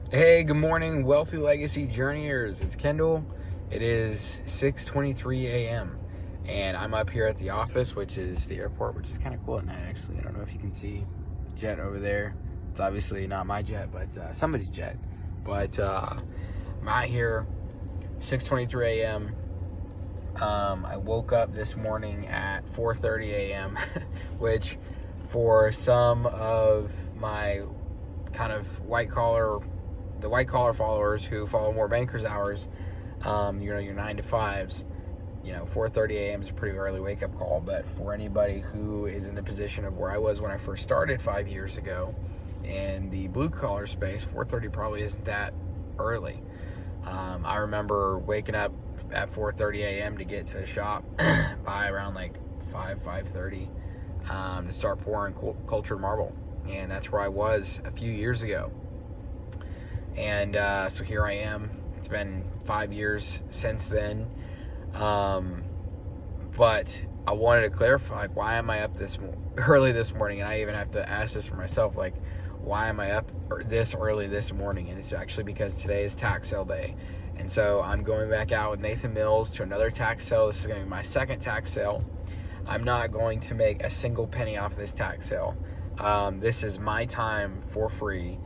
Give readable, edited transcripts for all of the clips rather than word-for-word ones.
Hey, good morning, Wealthy Legacy Journeyers. It's Kendall. It is 6:23 a.m. and I'm up here at the office, which is the airport, which is kind of cool at night, actually. I don't know if you can see jet over there. It's obviously not my jet, but somebody's jet. But I'm out here, 6:23 a.m. I woke up this morning at 4:30 a.m., which for some of my kind of the white collar followers who follow more bankers hours, your 9 to 5s, 4:30 a.m. is a pretty early wake up call. But for anybody who is in the position of where I was when I first started 5 years ago in the blue collar space, 4:30 probably isn't that early. I remember waking up at 4:30 a.m. to get to the shop by around like 5:30 to start pouring cultured marble, and that's where I was a few years ago. And so here I am. It's been 5 years since then. But I wanted to clarify, like, why am I up this early this morning? And I even have to ask this for myself, like, why am I up this early this morning? And it's actually because today is tax sale day. And so I'm going back out with Nathan Mills to another tax sale. This is going to be my second tax sale. I'm not going to make a single penny off this tax sale. This is my time for free.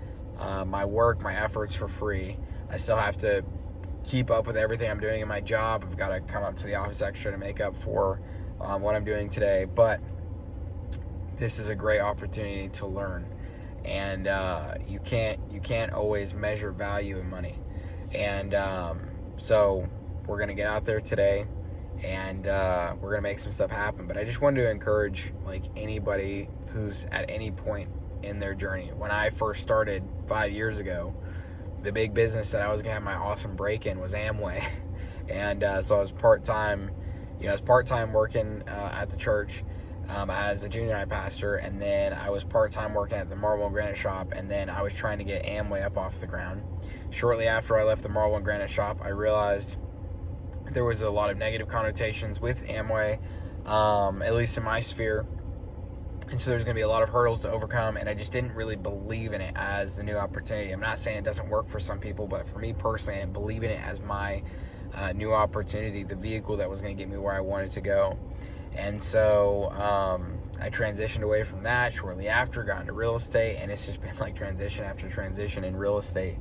My work, my efforts for free. I still have to keep up with everything I'm doing in my job. I've got to come up to the office extra to make up for what I'm doing today. But this is a great opportunity to learn, and you can't always measure value in money. And so we're gonna get out there today, and we're gonna make some stuff happen. But I just wanted to encourage, like, anybody who's at any point in their journey. When I first started 5 years ago, the big business that I was gonna have my awesome break in was Amway. And so I was part-time working at the church as a junior high pastor, and then I was part-time working at the marble and granite shop, and then I was trying to get Amway up off the ground. Shortly after I left the marble and granite shop, I realized there was a lot of negative connotations with Amway, at least in my sphere. And so there's going to be a lot of hurdles to overcome, and I just didn't really believe in it as the new opportunity. I'm not saying it doesn't work for some people, but for me personally, I didn't believe in it as my new opportunity, the vehicle that was going to get me where I wanted to go. And so I transitioned away from that shortly after, got into real estate, and it's just been like transition after transition in real estate.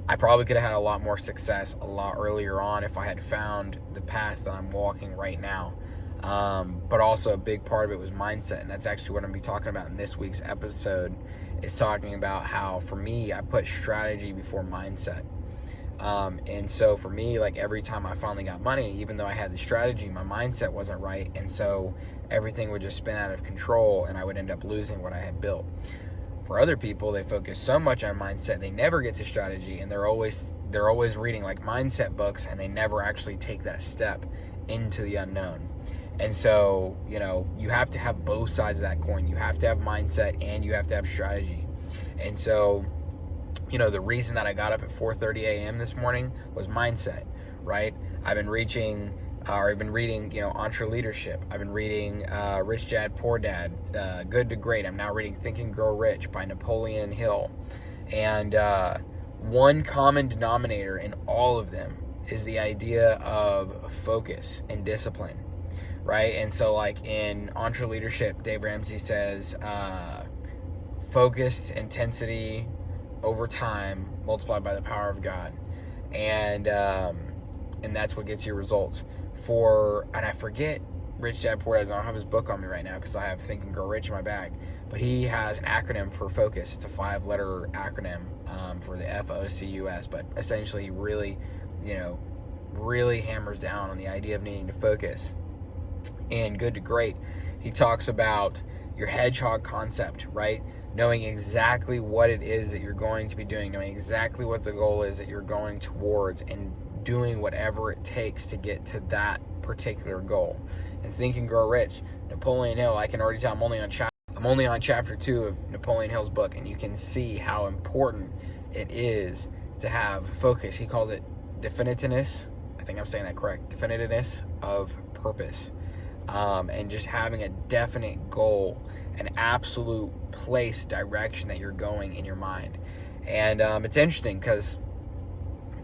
I probably could have had a lot more success a lot earlier on if I had found the path that I'm walking right now. But also a big part of it was mindset, and that's actually what I'm going to be talking about in this week's episode, is talking about how, for me, I put strategy before mindset. And so for me, like, every time I finally got money, even though I had the strategy, my mindset wasn't right, and so everything would just spin out of control, and I would end up losing what I had built. For other people, they focus so much on mindset, they never get to strategy, and they're always reading like mindset books, and they never actually take that step into the unknown. And so, you have to have both sides of that coin. You have to have mindset and you have to have strategy. And so, the reason that I got up at 4:30 a.m. this morning was mindset, right? I've been reading, EntreLeadership. I've been reading Rich Dad, Poor Dad, Good to Great. I'm now reading Think and Grow Rich by Napoleon Hill. And one common denominator in all of them is the idea of focus and discipline, right? And so, like, in EntreLeadership, Dave Ramsey says focused intensity over time multiplied by the power of God, and that's what gets you results. And I forget Rich Dad Poor Dad. I don't have his book on me right now because I have Think and Grow Rich in my bag, but he has an acronym for focus. It's a 5-letter acronym for the FOCUS, but essentially he really hammers down on the idea of needing to focus. And Good to Great, he talks about your hedgehog concept, right? Knowing exactly what it is that you're going to be doing, knowing exactly what the goal is that you're going towards, and doing whatever it takes to get to that particular goal. And Think and Grow Rich, Napoleon Hill, I can already tell I'm only on chapter 2 of Napoleon Hill's book, and you can see how important it is to have focus. He calls it definitiveness. I think I'm saying that correct. Definitiveness of purpose. And just having a definite goal, an absolute place, direction that you're going in your mind. And it's interesting because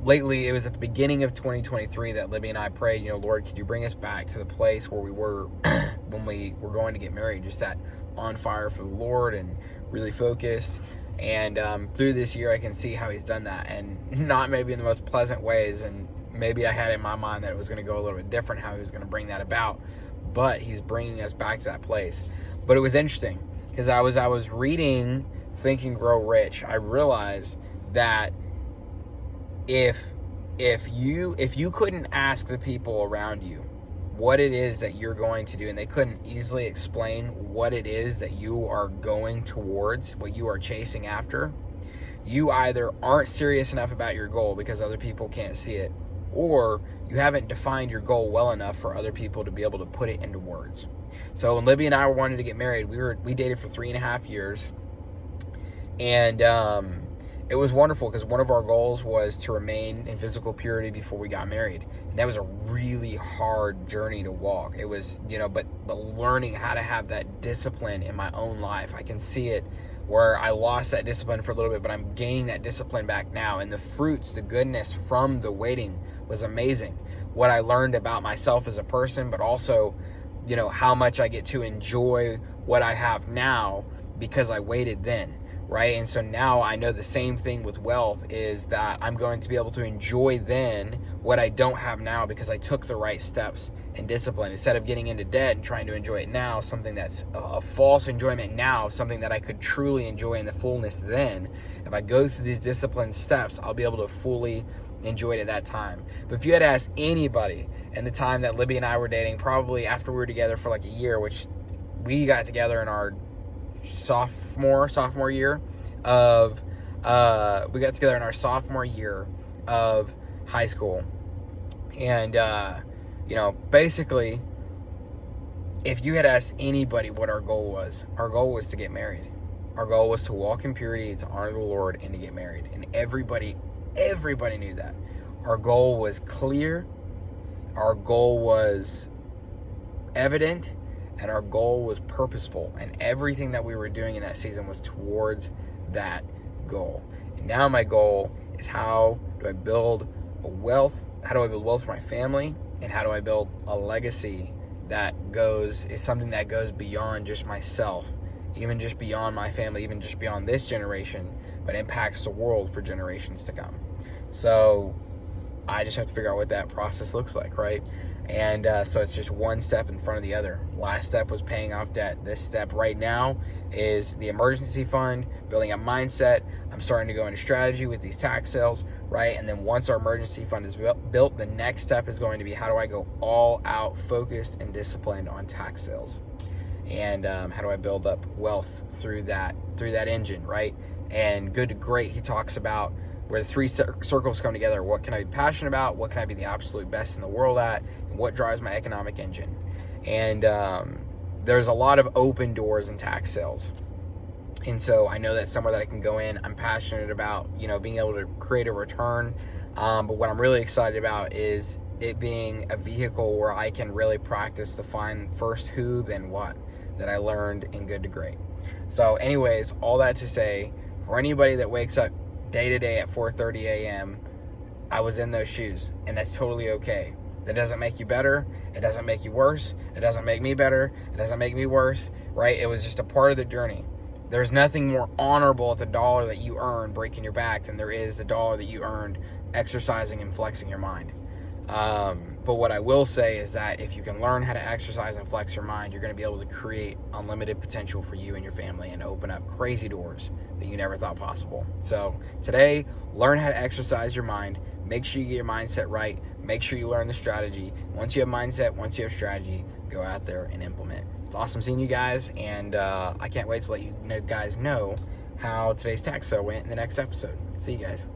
lately, it was at the beginning of 2023 that Libby and I prayed, Lord, could you bring us back to the place where we were when we were going to get married, just that on fire for the Lord and really focused. And through this year, I can see how he's done that, and not maybe in the most pleasant ways. And maybe I had in my mind that it was going to go a little bit different, how he was going to bring that about. But he's bringing us back to that place. But it was interesting because I was reading Think and Grow Rich. I realized that if you couldn't ask the people around you what it is that you're going to do, and they couldn't easily explain what it is that you are going towards, what you are chasing after, you either aren't serious enough about your goal because other people can't see it, or you haven't defined your goal well enough for other people to be able to put it into words. So when Libby and I were wanting to get married, we dated for 3.5 years, and it was wonderful because one of our goals was to remain in physical purity before we got married. And that was a really hard journey to walk. It was, but learning how to have that discipline in my own life. I can see it where I lost that discipline for a little bit, but I'm gaining that discipline back now. And the fruits, the goodness from the waiting was amazing. What I learned about myself as a person, but also, how much I get to enjoy what I have now because I waited then. Right? And so now I know the same thing with wealth is that I'm going to be able to enjoy then what I don't have now because I took the right steps and discipline. Instead of getting into debt and trying to enjoy it now, something that's a false enjoyment now, something that I could truly enjoy in the fullness then. If I go through these disciplined steps, I'll be able to fully enjoy it at that time. But if you had asked anybody in the time that Libby and I were dating, probably after we were together for like a year, which we got together in our sophomore year of high school. And basically, if you had asked anybody what our goal was to get married. Our goal was to walk in purity, to honor the Lord, and to get married. And everybody knew that. Our goal was clear, our goal was evident, and our goal was purposeful, and everything that we were doing in that season was towards that goal. And now my goal is how do I build wealth for my family, and how do I build a legacy that is something that goes beyond just myself, even just beyond my family, even just beyond this generation, but impacts the world for generations to come. So I just have to figure out what that process looks like, right? And so it's just one step in front of the other. Last step was paying off debt. This step right now is the emergency fund, building a mindset. I'm starting to go into strategy with these tax sales, right? And then once our emergency fund is built, the next step is going to be, how do I go all out, focused and disciplined on tax sales? And how do I build up wealth through that engine, right? And Good to Great, he talks about where the three circles come together. What can I be passionate about? What can I be the absolute best in the world at? And what drives my economic engine? And there's a lot of open doors in tax sales. And so I know that's somewhere that I can go in. I'm passionate about, being able to create a return. But what I'm really excited about is it being a vehicle where I can really practice to find first who, then what, that I learned in Good to Great. So anyways, all that to say, for anybody that wakes up day to day at 4:30 a.m., I was in those shoes, and that's totally okay. That doesn't make you better. It doesn't make you worse. It doesn't make me better. It doesn't make me worse, right? It was just a part of the journey. There's nothing more honorable at the dollar that you earn breaking your back than there is the dollar that you earned exercising and flexing your mind. But what I will say is that if you can learn how to exercise and flex your mind, you're going to be able to create unlimited potential for you and your family and open up crazy doors that you never thought possible. So today, learn how to exercise your mind. Make sure you get your mindset right. Make sure you learn the strategy. Once you have mindset, once you have strategy, go out there and implement. It's awesome seeing you guys, and I can't wait to let you guys know how today's tax sale went in the next episode. See you guys.